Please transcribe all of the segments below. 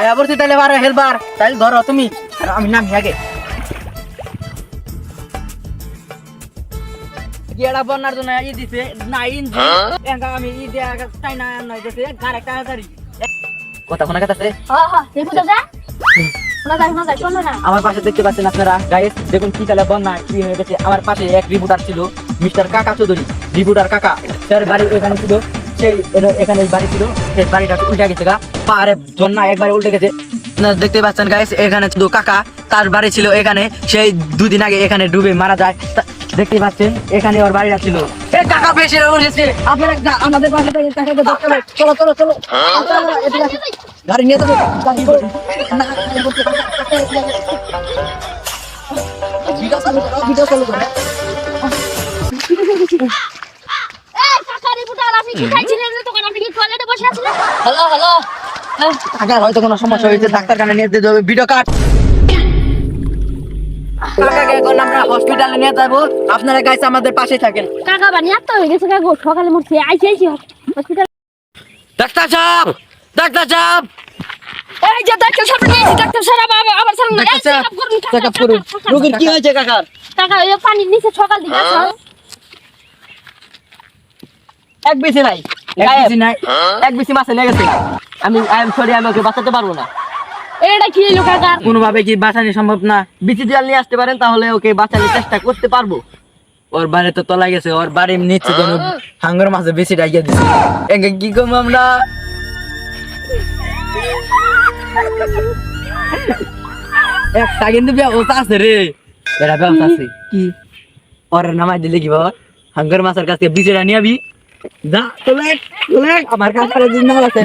আয়া বলছি তাহলে বারো হেলবার তাহলে ধরো তুমি আর আমি নামি আগে গেড়া বন্যার জন্য ই দিছে না ইঞ্জি আমি ই দিয়া চাই না নয় দিছে গার একটা গাড়ি কথা শোনা গেছে হ্যাঁ হ্যাঁ দেখো দাদা শোনা যায় শোনো না আমার পাশে দেখতে পাচ্ছেন আপনারা গাইস দেখুন কি তাহলে বন্যা কি হয়ে গেছে আমার পাশে এক রিপোর্টার ছিল মিস্টার কাকা চৌধুরী রিপোর্টার কাকা তার বাড়ি এখানে ছিল সেই এখানে বাড়ি ছিল সেই বাড়িটা উল্টে গেছে গা পাহাড়ে বন্যা একবারে উল্টে গেছে দেখতে পাচ্ছেন গাইস এখানে শুধু কাকা তার বাড়ি ছিল এখানে সেই দুদিন আগে এখানে ডুবে মারা যায় দেখতে পাচ্ছেন এখানে ওর বাড়িটা ছিল এই কাকা বেশি উঠেছে আপনারা আমাদের পাশে থেকে কাকাকে ধরতে হবে চলো চলো চলো গাড়ি নিয়ে যাবো ভিডিও চালু করো এই কাকা রিপোর্টার আপনি কি খাইছিলেন তখন আপনি কি টয়লেটে বসে আছিলেন হ্যালো হ্যালো কাকা হয়তো কোনো সমস্যা হয়েছে ডাক্তার কানে নিয়ে যেতে হবে ভিডিও কাট কাকাকে এখন আমরা হসপিটালে নিয়ে যাবো আপনারা গাইস আমাদের পাশে থাকেন কাকা বানি এত হয়ে গেছে কাকা সকালে মরছে আইছি হসপিটাল ডাক্তার সাহেব এই যে ডাক্তার সাহেব নিয়েছি ডাক্তার সাহেব আবার সামনে চেকআপ করুন রোগীর কি হয়েছে কাকার কাকা ওই পানির নিচে সকাল দিকে আছে এক বেশি নাই এক বেশি মাছে লেগেছে আমি সরি আমি ওকে বাঁচাতে পারবো না এটা কি হলো কাকা কোনোভাবে কি বাঁচানো সম্ভব না বিচি জাল নিয়ে আসতে পারেন তাহলে ওকে বাঁচানোর চেষ্টা করতে পারবো ওর বাড়ি তো তলা গেছে ওর বাড়ির নিচে যেন হাঙ্গর মাছে বেশি ডাইয়া দিছে একে কি করবো আমরা একটা কিন্তু ব্যবস্থা আছে রে এটা ব্যবস্থা আছে কি ওর নামাই দিলে কি বাবা হাঙ্গর মাছের কাছে বিচিটা নিয়ে আবি যা চলে আমার কাছে নাম আছে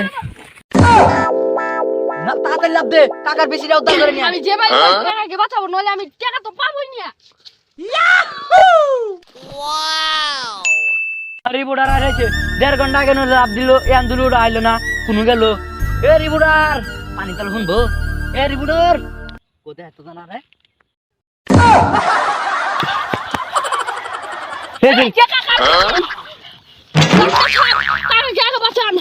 না তাড়াতাড়ি লাভ দে টাকার বেশিটা উদ্ধার করে নিয়ে আমি যে ভাই কাকাকে বাঁচাবো নলে আমি টাকা তো পাবোই না রিপোর্টার আসছে 1.5 ঘন্টা কেন লাভ দিল এ আন্দোলন আইলো না কোনো গেল এ রিপোর্টার পানি তাল শুনবো এ রিপোর্টার কোথায় এত জানা রে কাকা বাঁচান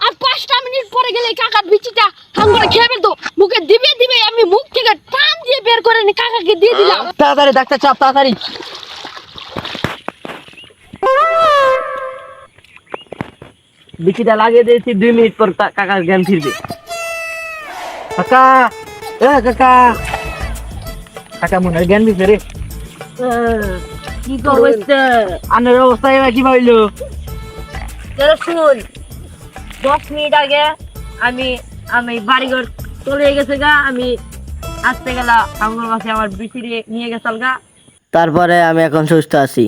আর 5টা মিনিট পরে গেলে কাকার বিচিটা হাঙ্গরে খেয়ে ফেলতো মুখে দিবে আমি মুখ থেকে টান দিয়ে বের করে নি কাকাকে দিয়ে দিলাম তাড়াতাড়ি ডাক্তার চাপ তাড়াতাড়ি বিচিটা লাগিয়ে দিয়েছি 2 মিনিট পর কাকার জ্ঞান ফিরবে কাকা কাকা মনে হয় জ্ঞান ফিরবে রে কি অবস্থা আনের অবস্থা এবার কি ভাবলো শুন 10 মিনিট আগে আমি বাড়িঘর চলে গেছে গা আমি আসতে গেলা আমার কাছে আমার বিচি নিয়ে গেছাল গা তারপরে আমি এখন সুস্থ আছি।